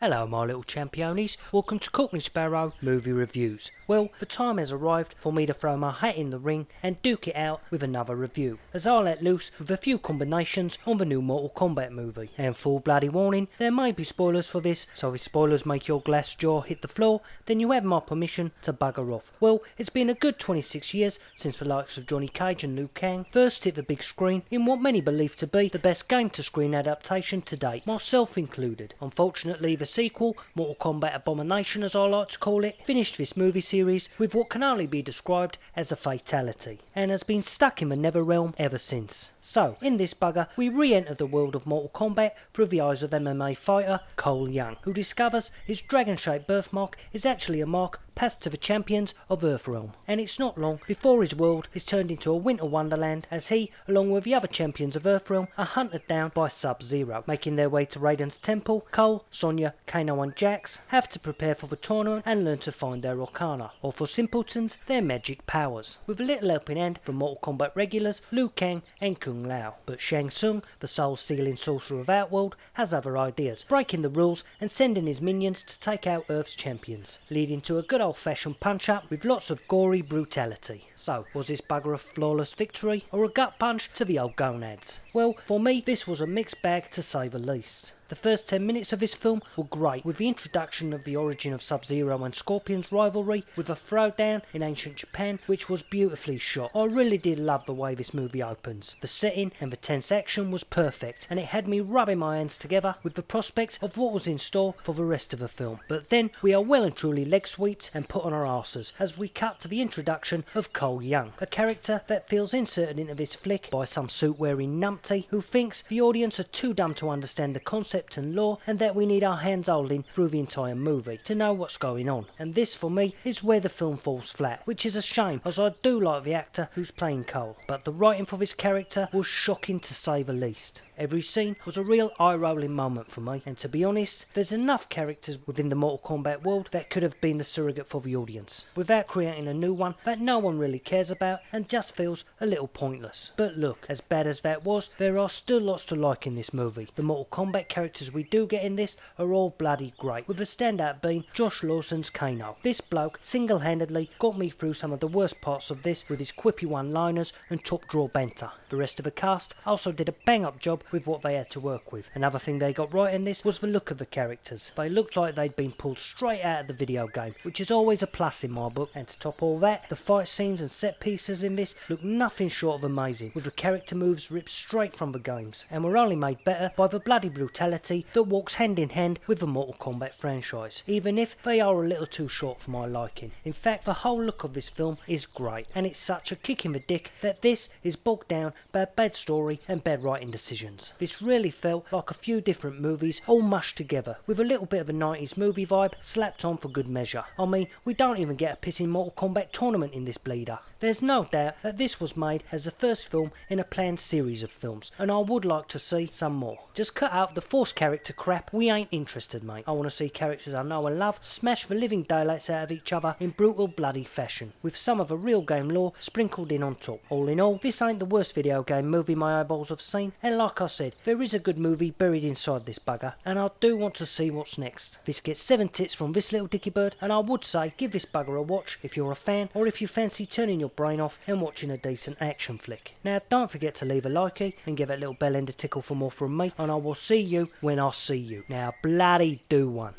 Hello my little championes, welcome to Cockey Sparrow Movie Reviews. Well, the time has arrived for me to throw my hat in the ring and duke it out with another review, as I let loose with a few combinations on the new Mortal Kombat movie. And full bloody warning, there may be spoilers for this, so if spoilers make your glass jaw hit the floor, then you have my permission to bugger off. Well, it's been a good 26 years since the likes of Johnny Cage and Liu Kang first hit the big screen in what many believe to be the best game-to-screen adaptation to date, myself included. Unfortunately, the sequel, Mortal Kombat Abomination as I like to call it, finished this movie series with what can only be described as a fatality, and has been stuck in the nether realm ever since. So, in this bugger, we re-enter the world of Mortal Kombat through the eyes of MMA fighter Cole Young, who discovers his dragon-shaped birthmark is actually a mark passed to the champions of Earthrealm, and it's not long before his world is turned into a winter wonderland as he, along with the other champions of Earthrealm, are hunted down by Sub-Zero. Making their way to Raiden's temple, Cole, Sonya, Kano and Jax have to prepare for the tournament and learn to find their arcana, or for simpletons, their magic powers, with a little helping hand from Mortal Kombat regulars Liu Kang and Kung Lao. But Shang Tsung, the soul-stealing sorcerer of Outworld, has other ideas, breaking the rules and sending his minions to take out Earth's champions, leading to a good old-fashioned punch-up with lots of gory brutality. So, was this bugger a flawless victory, or a gut punch to the old gonads? Well, for me, this was a mixed bag to say the least. The first 10 minutes of this film were great, with the introduction of the origin of Sub-Zero and Scorpion's rivalry, with a throwdown in ancient Japan, which was beautifully shot. I really did love the way this movie opens. The setting and the tense action was perfect, and it had me rubbing my hands together with the prospect of what was in store for the rest of the film. But then we are well and truly leg sweeped and put on our arses as we cut to the introduction of Cole Young, a character that feels inserted into this flick by some suit-wearing numpty who thinks the audience are too dumb to understand the concept and lore, and that we need our hands holding through the entire movie to know what's going on. And this for me is where the film falls flat, which is a shame as I do like the actor who's playing Cole, but the writing for this character was shocking to say the least. Every scene was a real eye-rolling moment for me, and to be honest, there's enough characters within the Mortal Kombat world that could have been the surrogate for the audience, without creating a new one that no one really cares about and just feels a little pointless. But look, as bad as that was, there are still lots to like in this movie. The Mortal Kombat characters we do get in this are all bloody great, with the standout being Josh Lawson's Kano. This bloke single-handedly got me through some of the worst parts of this with his quippy one-liners and top-drawer banter. The rest of the cast also did a bang-up job with what they had to work with. Another thing they got right in this was the look of the characters. They looked like they'd been pulled straight out of the video game, which is always a plus in my book. And to top all that, the fight scenes and set pieces in this look nothing short of amazing, with the character moves ripped straight from the games, and were only made better by the bloody brutality that walks hand in hand with the Mortal Kombat franchise, even if they are a little too short for my liking. In fact, the whole look of this film is great, and it's such a kick in the dick that this is bogged down by a bad story and bad writing decisions. This really felt like a few different movies all mushed together, with a little bit of a 90s movie vibe slapped on for good measure. I mean, we don't even get a pissing Mortal Kombat tournament in this bleeder. There's no doubt that this was made as the first film in a planned series of films, and I would like to see some more. Just cut out the forced character crap, we ain't interested mate. I want to see characters I know and love smash the living daylights out of each other in brutal bloody fashion, with some of the real game lore sprinkled in on top. All in all, this ain't the worst video game movie my eyeballs have seen, and like I said, there is a good movie buried inside this bugger, and I do want to see what's next. This gets 7 tits from this little dicky bird, and I would say give this bugger a watch if you're a fan, or if you fancy turning your brain off and watching a decent action flick. Now don't forget to leave a likey and give that little bell end a tickle for more from me, and I will see you when I see you. Now bloody do one.